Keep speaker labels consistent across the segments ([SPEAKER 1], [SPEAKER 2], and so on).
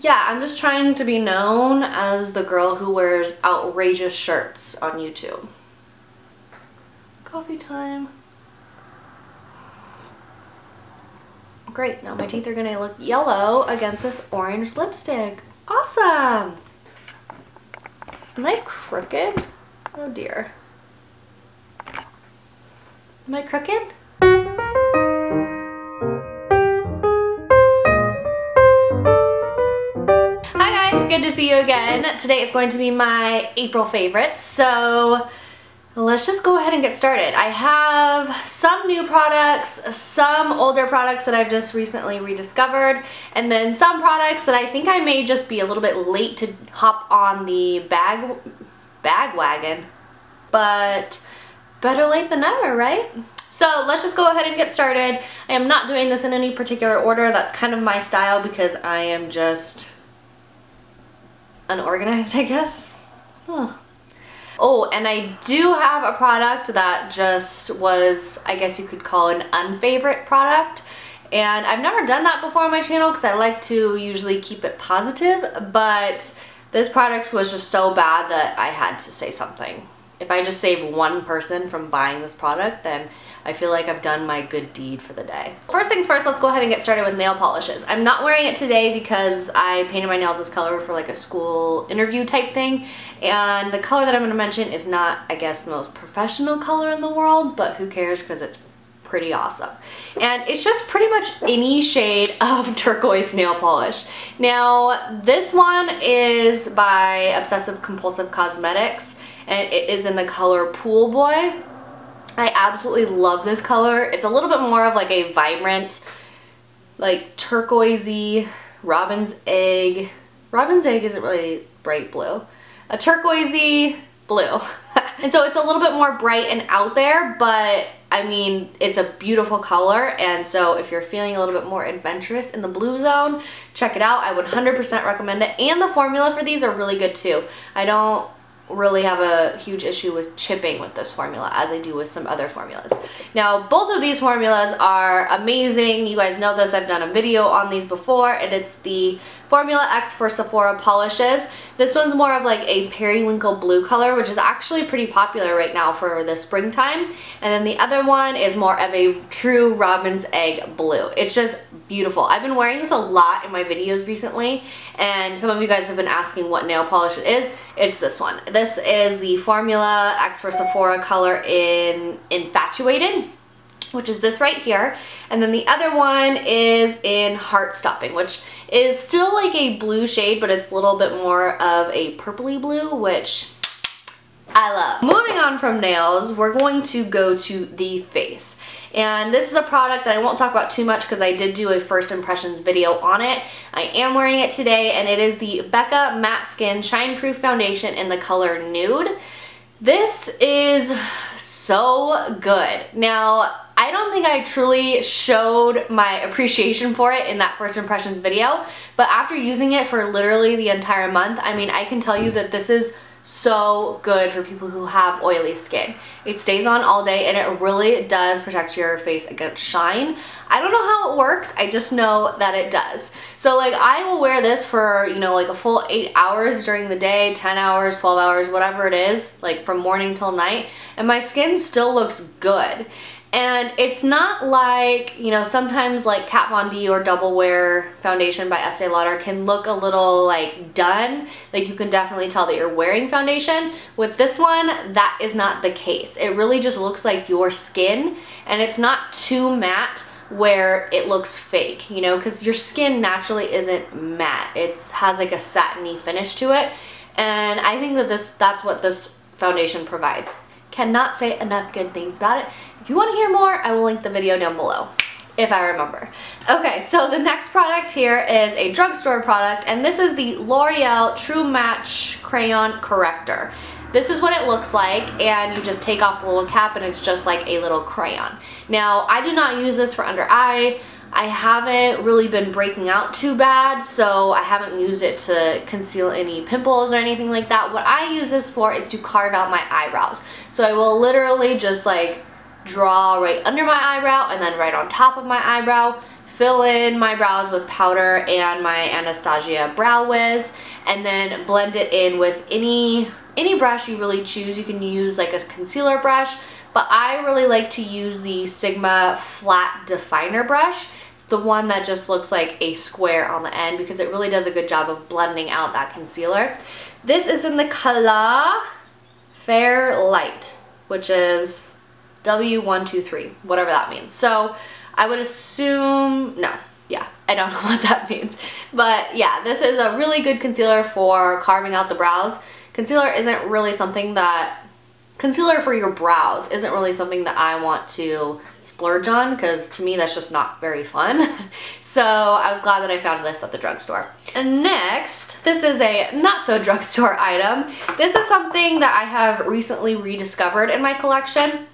[SPEAKER 1] yeah, I'm just trying to be known as the girl who wears outrageous shirts on YouTube. Coffee time. Great, now my teeth are gonna look yellow against this orange lipstick. Awesome! Am I crooked? Oh dear. Am I crooked? Hi guys, good to see you again. Today is going to be my April favorites, so let's just go ahead and get started. I have some new products, some older products that I've just recently rediscovered, and then some products that I think I may just be a little bit late to hop on the bag wagon, but better late than never, right? So let's just go ahead and get started. I am not doing this in any particular order. That's kind of my style because I am just unorganized, I guess. Oh, and I do have a product that just was, I guess you could call an unfavorite product. And I've never done that before on my channel because I like to usually keep it positive, but this product was just so bad that I had to say something. If I just save one person from buying this product, then I feel like I've done my good deed for the day. First things first, let's go ahead and get started with nail polishes. I'm not wearing it today because I painted my nails this color for like a school interview type thing, and the color that I'm going to mention is not, I guess, the most professional color in the world, but who cares because it's pretty awesome. And it's just pretty much any shade of turquoise nail polish. Now, this one is by Obsessive Compulsive Cosmetics, and it is in the color Pool Boy. I absolutely love this color. It's a little bit more of like a vibrant, like turquoisey, robin's egg. Robin's egg isn't really bright blue. A turquoisey blue. And so it's a little bit more bright and out there, but I mean, it's a beautiful color, and so if you're feeling a little bit more adventurous in the blue zone, check it out. I would 100% recommend it, and the formula for these are really good too. I don't really have a huge issue with chipping with this formula as I do with some other formulas. Now, both of these formulas are amazing. You guys know this. I've done a video on these before, and it's the Formula X for Sephora polishes. This one's more of like a periwinkle blue color, which is actually pretty popular right now for the springtime. And then the other one is more of a true robin's egg blue. It's just beautiful. I've been wearing this a lot in my videos recently, and some of you guys have been asking what nail polish it is. It's this one. This is the Formula X for Sephora color in Infatuated, which is this right here. And then the other one is in Heartstopping, which is still like a blue shade, but it's a little bit more of a purpley blue, which I love. Moving on from nails, we're going to go to the face. And this is a product that I won't talk about too much because I did do a first impressions video on it. I am wearing it today, and it is the Becca Matte Skin Shine Proof Foundation in the color Nude. This is so good. Now, I don't think I truly showed my appreciation for it in that first impressions video, but after using it for literally the entire month, I mean, I can tell you that this is so good for people who have oily skin. It stays on all day, and it really does protect your face against shine. I don't know how it works, I just know that it does. So like, I will wear this for, you know, like a full 8 hours during the day, 10 hours, 12 hours, whatever it is, like from morning till night, and my skin still looks good. And it's not like, you know, sometimes like Kat Von D or Double Wear foundation by Estee Lauder can look a little like done. Like, you can definitely tell that you're wearing foundation. With this one, that is not the case. It really just looks like your skin, and it's not too matte where it looks fake, you know, because your skin naturally isn't matte. It has like a satiny finish to it, and I think that that's what this foundation provides. Cannot say enough good things about it. If you want to hear more, I will link the video down below, if I remember. Okay, so the next product here is a drugstore product, and this is the L'Oreal True Match Crayon Corrector. This is what it looks like, and you just take off the little cap and it's just like a little crayon. Now, I do not use this for under eye. I haven't really been breaking out too bad, so I haven't used it to conceal any pimples or anything like that. What I use this for is to carve out my eyebrows. So I will literally just like draw right under my eyebrow and then right on top of my eyebrow, fill in my brows with powder and my Anastasia Brow Wiz, and then blend it in with any brush you really choose. You can use like a concealer brush, but I really like to use the Sigma flat definer brush, the one that just looks like a square on the end, because it really does a good job of blending out that concealer. This is in the color Fair Light, which is W123, whatever that means. So I would assume, no, yeah, I don't know what that means. But yeah, this is a really good concealer for carving out the brows. Concealer for your brows isn't really something that I want to splurge on, because to me that's just not very fun. So I was glad that I found this at the drugstore. And next, this is a not so drugstore item. This is something that I have recently rediscovered in my collection.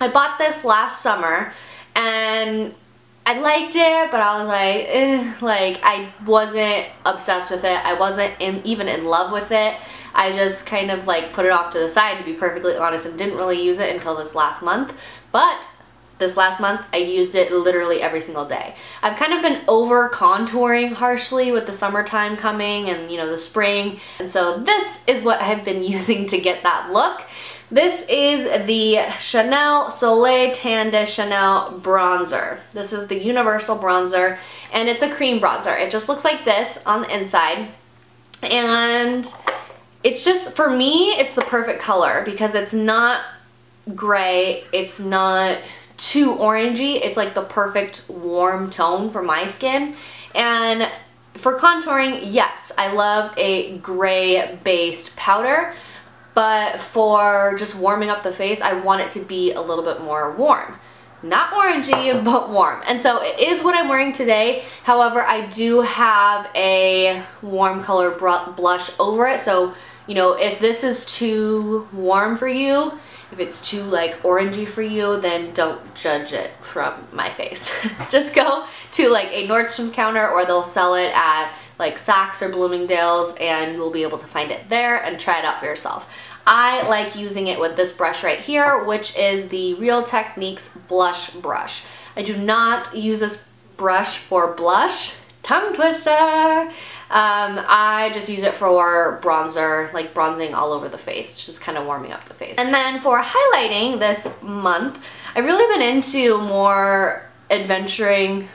[SPEAKER 1] I bought this last summer and I liked it, but I was like, eh, like I wasn't obsessed with it. I wasn't even in love with it. I just kind of like put it off to the side, to be perfectly honest, and didn't really use it until this last month. But this last month I used it literally every single day. I've kind of been over contouring harshly with the summertime coming and, you know, the spring, and so this is what I've been using to get that look. This is the Chanel Soleil Tan de Chanel bronzer. This is the universal bronzer, and it's a cream bronzer. It just looks like this on the inside, and it's just, for me, it's the perfect color because it's not gray, it's not too orangey, it's like the perfect warm tone for my skin. And for contouring, yes, I loved a gray based powder, but for just warming up the face, I want it to be a little bit more warm. Not orangey, but warm. And so it is what I'm wearing today. However, I do have a warm color blush over it, so you know, if this is too warm for you, if it's too like orangey for you, then don't judge it from my face. Just go to like a Nordstrom's counter, or they'll sell it at like Saks or Bloomingdale's, and you'll be able to find it there and try it out for yourself. I like using it with this brush right here, which is the Real Techniques blush brush. I do not use this brush for blush. Tongue twister! I just use it for bronzer, like bronzing all over the face. It's just kind of warming up the face. And then for highlighting this month, I've really been into more adventuring?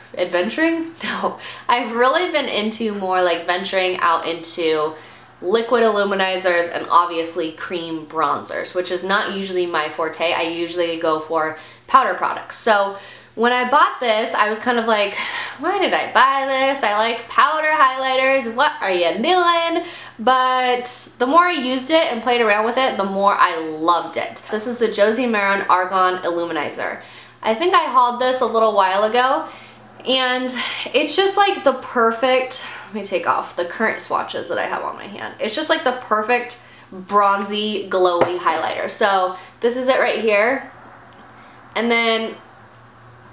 [SPEAKER 1] No. I've really been into more like venturing out into liquid illuminizers and obviously cream bronzers, which is not usually my forte. I usually go for powder products. So when I bought this, I was kind of like, why did I buy this? I like powder highlighters, what are you doing? But the more I used it and played around with it, the more I loved it. This is the Josie Maran Argan Illuminizer. I think I hauled this a little while ago, and it's just like the perfect, let me take off the current swatches that I have on my hand. It's just like the perfect bronzy, glowy highlighter. So this is it right here. And then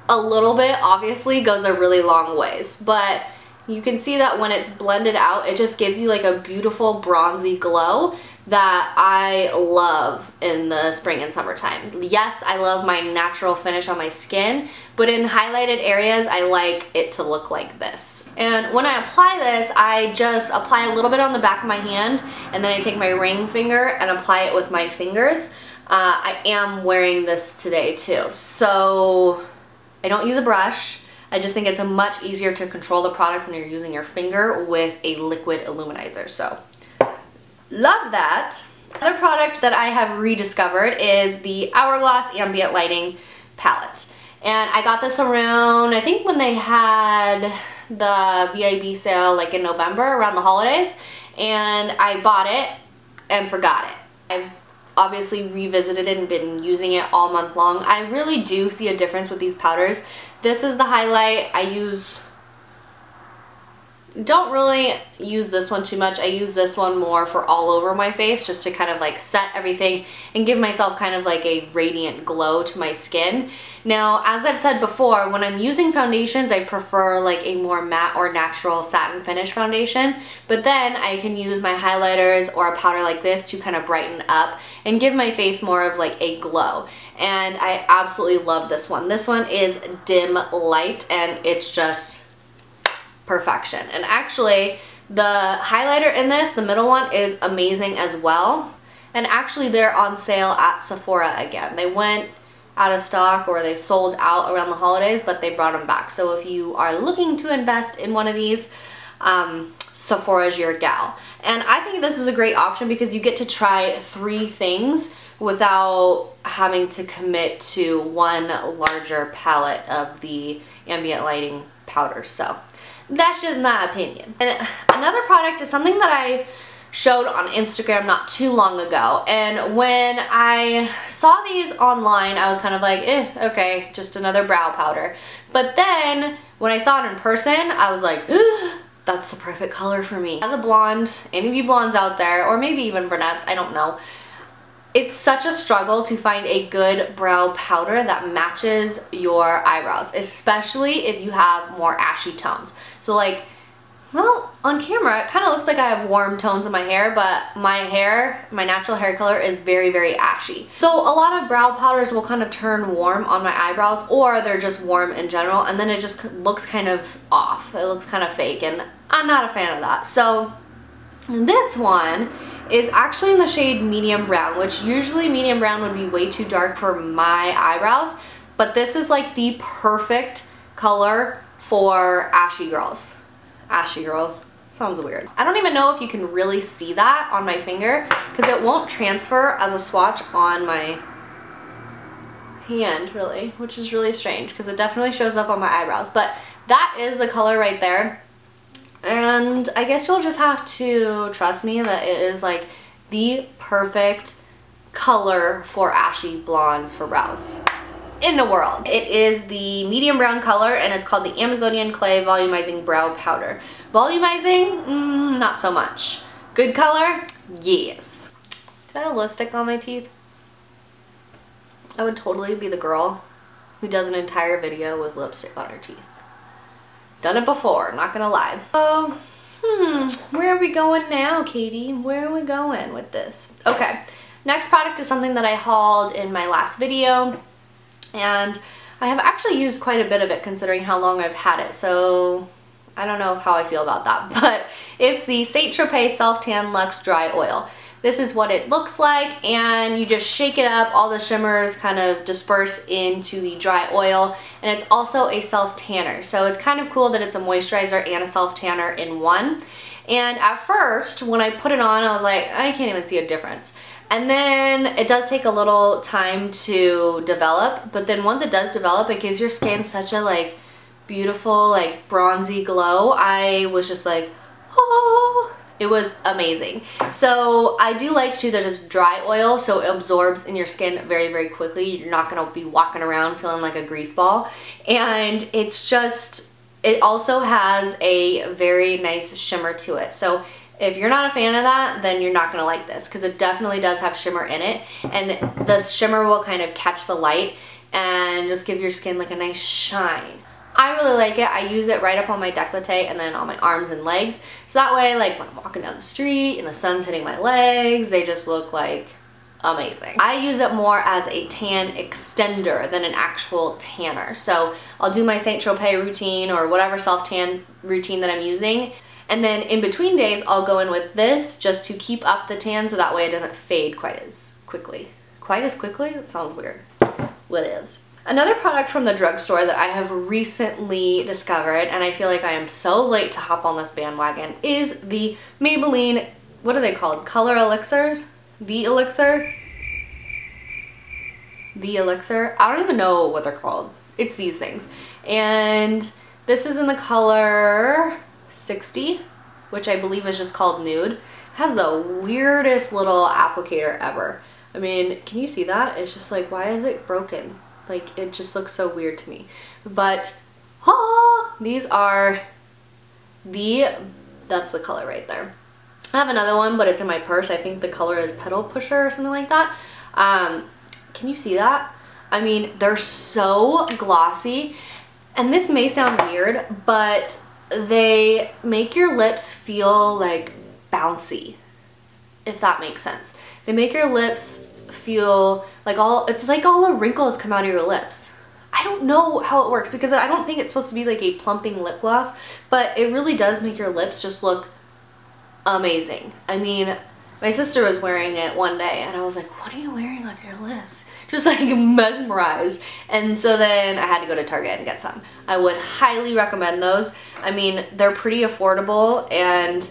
[SPEAKER 1] a little bit obviously goes a really long ways, but you can see that when it's blended out, it just gives you like a beautiful bronzy glow that I love in the spring and summertime. Yes, I love my natural finish on my skin, but in highlighted areas, I like it to look like this. And when I apply this, I just apply a little bit on the back of my hand, and then I take my ring finger and apply it with my fingers. I am wearing this today too, so I don't use a brush. I just think it's a much easier to control the product when you're using your finger with a liquid illuminizer. So love that. Another product that I have rediscovered is the Hourglass Ambient Lighting Palette. And I got this around, I think when they had the VIB sale like in November around the holidays, and I bought it and forgot it. I've obviously revisited it and been using it all month long. I really do see a difference with these powders. This is the highlight. I use don't really use this one too much. I use this one more for all over my face, just to kind of like set everything and give myself kind of like a radiant glow to my skin. Now, as I've said before, when I'm using foundations, I prefer like a more matte or natural satin finish foundation, but then I can use my highlighters or a powder like this to kind of brighten up and give my face more of like a glow. And I absolutely love this one. This one is Dim Light, and it's just perfection. And actually, the highlighter in this, the middle one, is amazing as well. And actually, they're on sale at Sephora again. They went out of stock, or they sold out around the holidays, but they brought them back. So if you are looking to invest in one of these, Sephora's your gal. And I think this is a great option because you get to try 3 things without having to commit to one larger palette of the ambient lighting powder. So that's just my opinion. And another product is something that I showed on Instagram not too long ago, and when I saw these online, I was kind of like, okay, just another brow powder. But then when I saw it in person, I was like, that's the perfect color for me. As a blonde, any of you blondes out there, or maybe even brunettes, I don't know, it's such a struggle to find a good brow powder that matches your eyebrows, especially if you have more ashy tones. So like, well, on camera, it kind of looks like I have warm tones in my hair, but my hair, my natural hair color is very, very ashy. So a lot of brow powders will kind of turn warm on my eyebrows, or they're just warm in general, and then it just looks kind of off. It looks kind of fake, and I'm not a fan of that. So this one is actually in the shade medium brown, which usually medium brown would be way too dark for my eyebrows, but this is like the perfect color for ashy girls. Ashy girl. Sounds weird. I don't even know if you can really see that on my finger because it won't transfer as a swatch on my hand, really, which is really strange because it definitely shows up on my eyebrows. But that is the color right there. And I guess you'll just have to trust me that it is like the perfect color for ashy blondes for brows in the world. It is the medium brown color, and it's called the Amazonian Clay Volumizing Brow Powder. Volumizing? Not so much. Good color? Yes. Do I have lipstick on my teeth? I would totally be the girl who does an entire video with lipstick on her teeth. Done it before, not gonna lie. Oh, where are we going now, Katie? Where are we going with this? Okay, next product is something that I hauled in my last video, and I have actually used quite a bit of it considering how long I've had it, so I don't know how I feel about that, but it's the Saint Tropez Self Tan Luxe Dry Oil. This is what it looks like, and you just shake it up, all the shimmers kind of disperse into the dry oil, and it's also a self-tanner. So it's kind of cool that it's a moisturizer and a self-tanner in one. And at first, when I put it on, I was like, I can't even see a difference. And then it does take a little time to develop, but then once it does develop, it gives your skin such a like beautiful, like bronzy glow. I was just like, oh. It was amazing. So I do like too that it's dry oil, so it absorbs in your skin very, very quickly. You're not gonna be walking around feeling like a grease ball. And it's just, it also has a very nice shimmer to it. So if you're not a fan of that, then you're not gonna like this because it definitely does have shimmer in it. And the shimmer will kind of catch the light and just give your skin like a nice shine. I really like it. I use it right up on my décolleté and then on my arms and legs. So that way, like when I'm walking down the street and the sun's hitting my legs, they just look like amazing. I use it more as a tan extender than an actual tanner. So I'll do my Saint Tropez routine or whatever self-tan routine that I'm using. And then in between days, I'll go in with this just to keep up the tan so that way it doesn't fade quite as quickly. Quite as quickly? That sounds weird. What is? Another product from the drugstore that I have recently discovered, and I feel like I am so late to hop on this bandwagon, is the Maybelline, what are they called? Color Elixir? The Elixir? The Elixir? I don't even know what they're called. It's these things. And this is in the color 60, which I believe is just called Nude. It has the weirdest little applicator ever. I mean, can you see that? It's just like, why is it broken? Like, it just looks so weird to me. But, these are That's the color right there. I have another one, but it's in my purse. I think the color is Petal Pusher or something like that. Can you see that? I mean, they're so glossy, and this may sound weird, but they make your lips feel like bouncy, if that makes sense. They make your lips feel like it's like all the wrinkles come out of your lips. I don't know how it works because I don't think it's supposed to be like a plumping lip gloss, but it really does make your lips just look amazing. I mean, my sister was wearing it one day and I was like, what are you wearing on your lips? Just like mesmerized. And so then I had to go to Target and get some. I would highly recommend those. I mean, they're pretty affordable and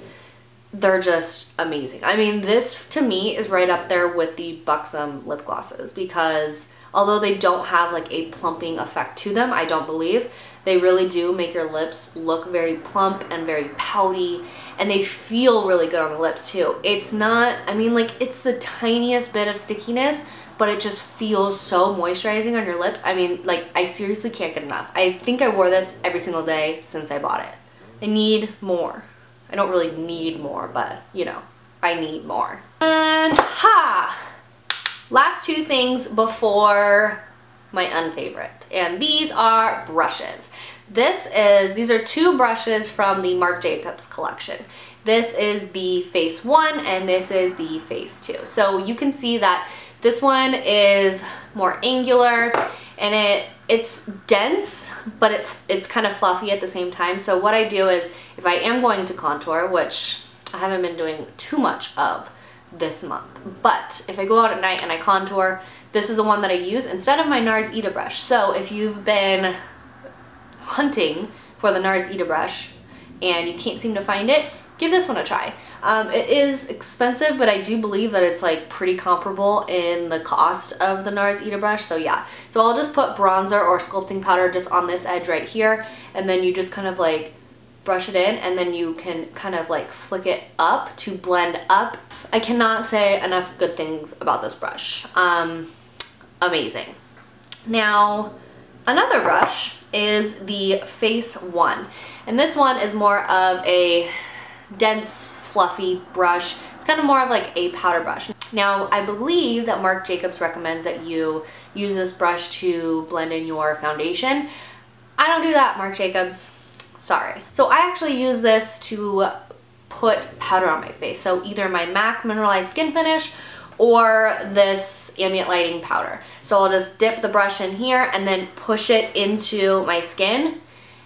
[SPEAKER 1] they're just amazing. I mean, this to me is right up there with the Buxom lip glosses because although they don't have like a plumping effect to them, I don't believe, they really do make your lips look very plump and very pouty, and they feel really good on the lips too. It's not, I mean, like, it's the tiniest bit of stickiness, but it just feels so moisturizing on your lips. I mean, like, I seriously can't get enough. I think I wore this every single day since I bought it. I need more. I don't really need more, but you know, I need more. And last two things before my unfavorite, and these are brushes. These are two brushes from the Marc Jacobs collection. This is the Face 1 and this is the Face 2. So you can see that this one is more angular and it's dense, but it's kind of fluffy at the same time. So what I do is, if I am going to contour, which I haven't been doing too much of this month, but if I go out at night and I contour, this is the one that I use instead of my NARS Ita brush. So if you've been hunting for the NARS Ita brush and you can't seem to find it, give this one a try. It is expensive, but I do believe that it's like pretty comparable in the cost of the NARS Ita brush, so yeah. So I'll just put bronzer or sculpting powder just on this edge right here, and then you just kind of like brush it in, and then you can kind of like flick it up to blend up. I cannot say enough good things about this brush. Amazing. Now, another brush is the Face 1, and this one is more of a dense, fluffy brush. It's kind of more of like a powder brush. Now, I believe that Marc Jacobs recommends that you use this brush to blend in your foundation. I don't do that, Marc Jacobs. Sorry. So I actually use this to put powder on my face. So either my MAC Mineralized Skin Finish or this ambient lighting powder. So I'll just dip the brush in here and then push it into my skin.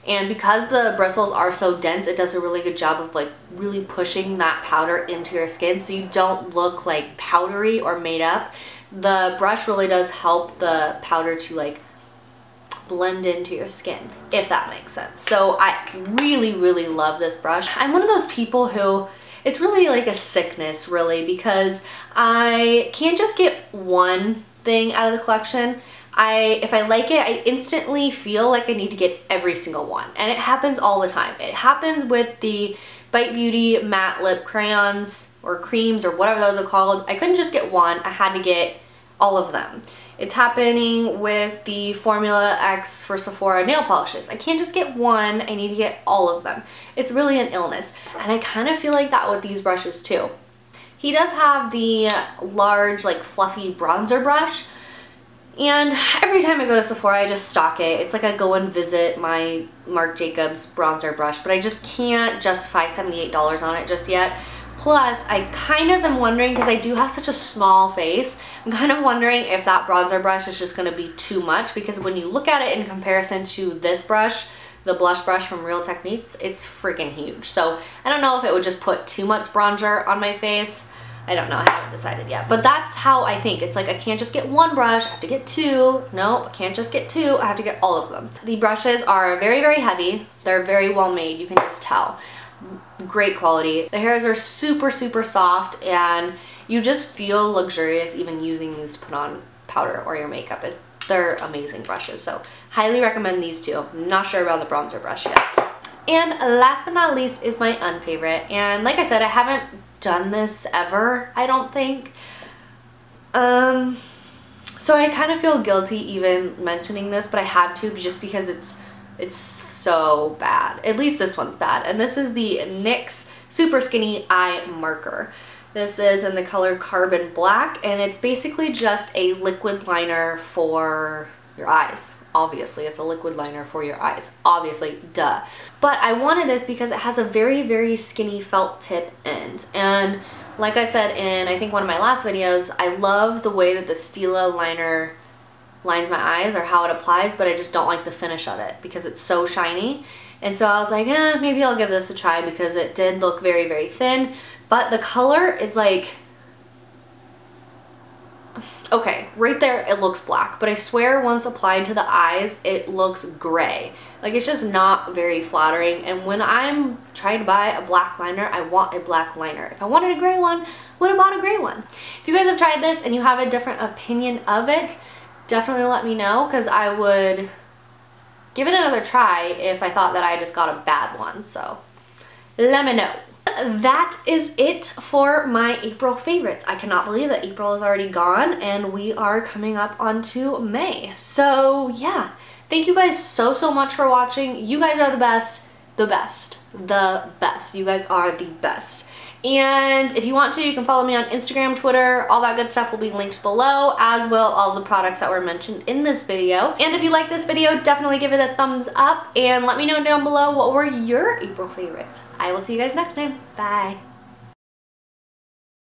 [SPEAKER 1] And because the bristles are so dense, it does a really good job of like really pushing that powder into your skin so you don't look like powdery or made up. The brush really does help the powder to like blend into your skin, if that makes sense. So I really, really love this brush. I'm one of those people who, it's really like a sickness really, because I can't just get one thing out of the collection. If I like it, I instantly feel like I need to get every single one. And it happens all the time. It happens with the Bite Beauty matte lip crayons or creams or whatever those are called. I couldn't just get one, I had to get all of them. It's happening with the Formula X for Sephora nail polishes. I can't just get one, I need to get all of them. It's really an illness. And I kind of feel like that with these brushes too. He does have the large, like fluffy bronzer brush. And every time I go to Sephora, I just stock it. It's like I go and visit my Marc Jacobs bronzer brush, but I just can't justify $78 on it just yet. Plus, I kind of am wondering, because I do have such a small face, I'm kind of wondering if that bronzer brush is just going to be too much, because when you look at it in comparison to this brush, the blush brush from Real Techniques, it's freaking huge. So I don't know if it would just put too much bronzer on my face. I don't know, I haven't decided yet. But that's how I think. It's like I can't just get one brush, I have to get two. No, I can't just get two, I have to get all of them. The brushes are very, very heavy. They're very well made, you can just tell. Great quality. The hairs are super, super soft, and you just feel luxurious even using these to put on powder or your makeup. They're amazing brushes, so highly recommend these two. I'm not sure about the bronzer brush yet. And last but not least is my unfavorite. And like I said, I haven't done this ever, I don't think. So I kind of feel guilty even mentioning this, but I had to just because it's It's so bad. At least this one's bad. And this is the NYX Super Skinny Eye Marker. This is in the color Carbon Black, and it's basically just a liquid liner for your eyes. Obviously, it's a liquid liner for your eyes. Obviously, duh. But I wanted this because it has a very, very skinny felt tip end. And like I said in, I think, one of my last videos, I love the way that the Stila liner lines my eyes, or how it applies, but I just don't like the finish of it because it's so shiny. And so I was like, maybe I'll give this a try, because it did look very, very thin. But the color is like, okay, right there it looks black, but I swear once applied to the eyes, it looks gray. Like, it's just not very flattering. And when I'm trying to buy a black liner, I want a black liner. If I wanted a gray one, would have bought a gray one. If you guys have tried this and you have a different opinion of it, definitely let me know, because I would give it another try if I thought that I just got a bad one. So let me know. That is it for my April favorites. I cannot believe that April is already gone and we are coming up onto May. So yeah, thank you guys so, so much for watching. You guys are the best, the best, the best. You guys are the best. And if you want to, you can follow me on Instagram, Twitter, all that good stuff will be linked below, as will all the products that were mentioned in this video. And if you like this video, definitely give it a thumbs up and let me know down below what were your April favorites. I will see you guys next time. Bye.